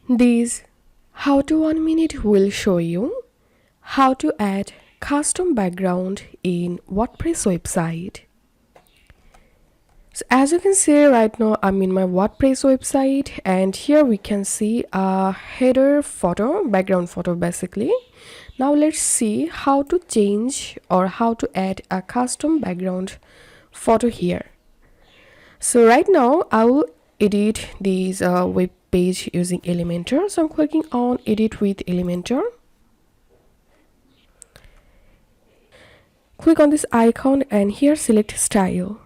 This how to 1 minute will show you how to add custom background in WordPress website. So as you can see right now, I'm in my WordPress website, and here we can see a header photo, background photo basically. Now let's see how to change or how to add a custom background photo here. So right now I will edit this web page using Elementor. So I'm clicking on edit with Elementor. Click on this icon and here select style.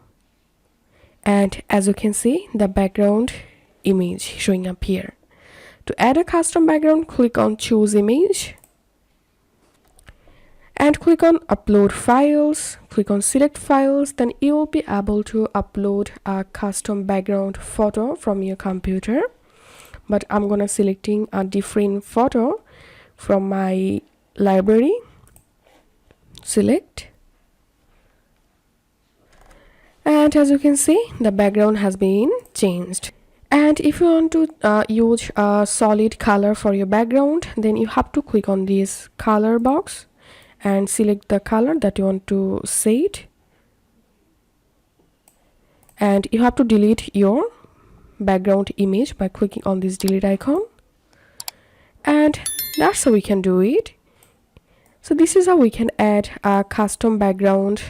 And as you can see, the background image showing up here. To add a custom background, click on choose image and click on upload files. Click on select files, then you will be able to upload a custom background photo from your computer. But I'm gonna selecting a different photo from my library. Select. And as you can see, the background has been changed. And if you want to use a solid color for your background, then you have to click on this color box and select the color that you want to set. And you have to delete your background image by clicking on this delete icon. And that's how we can do it. So this is how we can add a custom background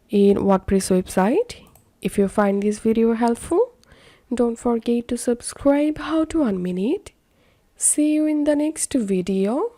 in WordPress website. If you find this video helpful, don't forget to subscribe how to 1 minute. See you in the next video.